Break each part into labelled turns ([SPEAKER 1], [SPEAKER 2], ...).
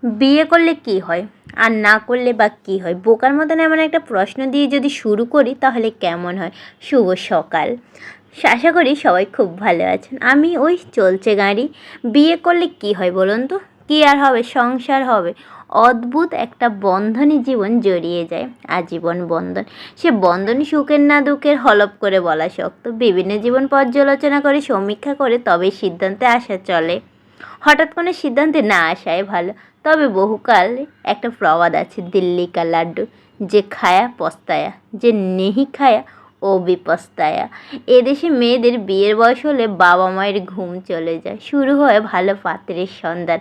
[SPEAKER 1] বিয়ে করলে কি হয় আর না করলে বা কী হয়, বোকার মতন এমন একটা প্রশ্ন দিয়ে যদি শুরু করি তাহলে কেমন হয়। শুভ সকাল, আশা করি সবাই খুব ভালো আছেন। আমি ওই চলছে গাড়ি। বিয়ে করলে কি হয় বলুন তো? কী আর হবে, সংসার হবে। অদ্ভুত একটা বন্ধনই জীবন জড়িয়ে যায়, আজীবন বন্ধন। সে বন্ধন সুখের না দুঃখের হলপ করে বলা শক্ত। বিভিন্ন জীবন পর্যালোচনা করে সমীক্ষা করে তবেই সিদ্ধান্তে আসা চলে। হঠাৎ কোনো সিদ্ধান্তে না আসাই ভালো। তবে বহুকাল একটা প্রবাদ আছে, দিল্লি কা লাড্ডু, যে খায়া পস্তায়া, যে নেহি খায়া ও বিপস্তায়া। এদেশে মেয়েদের বিয়ের বয়স হলে বাবা মায়ের ঘুম চলে যায়, শুরু হয় ভালো পাত্রের সন্ধান।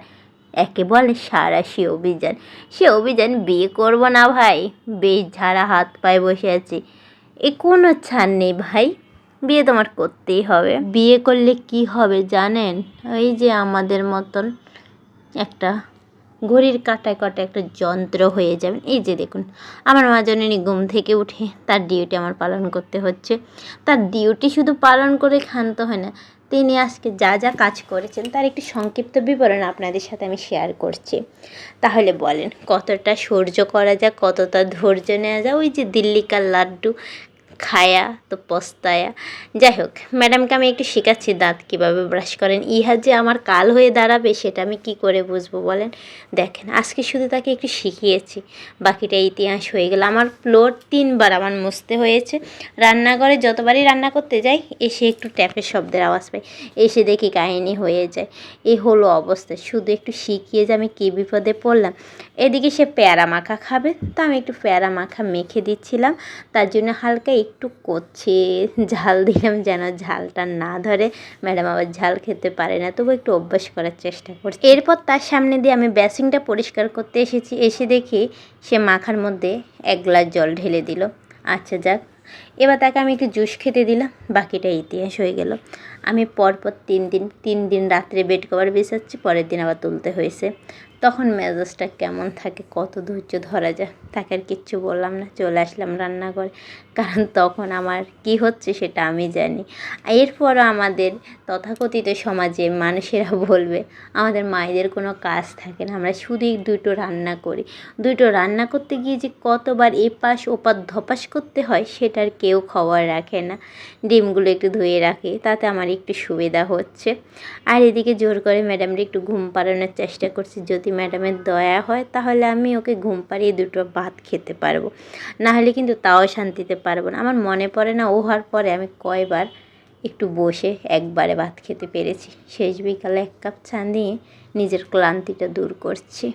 [SPEAKER 1] একে বলে সাঁড়াশি অভিযান। সে অভিযান বিয়ে করব না ভাই, বেশ ঝাড়া হাত পায়ে বসে আছি, এ কোনো ছাড় নেই ভাই, বিয়ে তোমার করতেই হবে। বিয়ে করলে কি হবে জানেন? এই যে আমাদের মতন একটা ঘড়ির কাঁটায় কাঁটায় একটা যন্ত্র হয়ে যাবেন। এই যে দেখুন, আমার মা জননী ঘুম থেকে উঠে তার ডিউটি আমার পালন করতে হচ্ছে। তার ডিউটি শুধু পালন করে ক্ষান্ত হয় না, তিনি আজকে যা যা কাজ করেছেন তার একটি সংক্ষিপ্ত বিবরণ আপনাদের সাথে আমি শেয়ার করছি। তাহলে বলেন কতটা সহ্য করা যায়, কতটা ধৈর্য নেওয়া যায়। ওই যে দিল্লি কা লাড্ডু, খায়া তো পস্তায়া। যাই হোক, ম্যাডামকে আমি একটু শেখাচ্ছি দাঁত কীভাবে ব্রাশ করেন। ইহা যে আমার কাল হয়ে দাঁড়াবে সেটা আমি কি করে বুঝবো বলেন? দেখেন, আজকে শুধু তাকে একটু শিখিয়েছি, বাকিটা ইতিহাস হয়ে গেল। আমার ফ্লোর 3বার আমার মুছতে হয়েছে। রান্নাঘরে যতবারই রান্না করতে যাই, এসে একটু ট্যাপের শব্দের আওয়াজ পাই, এসে দেখি কাহিনী হয়ে যায়। এই হলো অবস্থা। শুধু একটু শিখিয়ে যে আমি কী বিপদে পড়লাম। এদিকে সে প্যারা মাখা খাবে, তো আমি একটু প্যারা মাখা মেখে দিচ্ছিলাম। তার জন্য হালকা একটু কচি ঝাল দিলাম যেন ঝালটা না ধরে। ম্যাডাম আবার ঝাল খেতে পারে না, তবু একটু অভ্যাস করার চেষ্টা করছি। এরপর তার সামনে দিয়ে আমি বেসিনটা পরিষ্কার করতে এসেছি। এসে দেখি সে মাখার মধ্যে 1 গ্লাস জল ঢেলে দিল। আচ্ছা যাক, এবার তাকে আমি একটু জুস খেতে দিলাম, বাকিটা ইতিহাস হয়ে গেল। আমি পরপর 3 দিন রাত্রে বেড কভার বিছাচ্ছি, পরের দিন আবার তুলতে হয়েছে। তখন মেজাজটা কেমন থাকে, কত ধৈর্য ধরা যায়। তাকে আর কিচ্ছু বললাম না, চলে আসলাম রান্নাঘরে, কারণ তখন আমার কি হচ্ছে সেটা আমি জানি। এরপরও আমাদের তথাকথিত সমাজে মানুষেরা বলবে আমাদের মায়েদের কোনো কাজ থাকে না, আমরা শুধুই 2টো রান্না করি। 2টো রান্না করতে গিয়ে যে কতবার এপাশ ওপাশ ধপাস করতে হয় সেটার কেউ খবর রাখে না। ডিমগুলো একটু ধুয়ে রাখি, তাতে আমার একটু সুবিধা হচ্ছে। আর এদিকে জোর করে ম্যাডামরা একটু ঘুম পাড়ানোর চেষ্টা করছি। যদি ম্যাডামের দয়া হয় তাহলে আমি ওকে ঘুম পাড়িয়ে 2টো ভাত খেতে পারবো, নাহলে কিন্তু তাও শান্তিতে পারবো না। আমার মনে পড়ে না ও হওয়ার পরে আমি কয়বার একটু বসে একবারে ভাত খেতে পেরেছি। শেষ বিকালে 1 কাপ চা নিয়ে নিজের ক্লান্তিটা দূর করছি।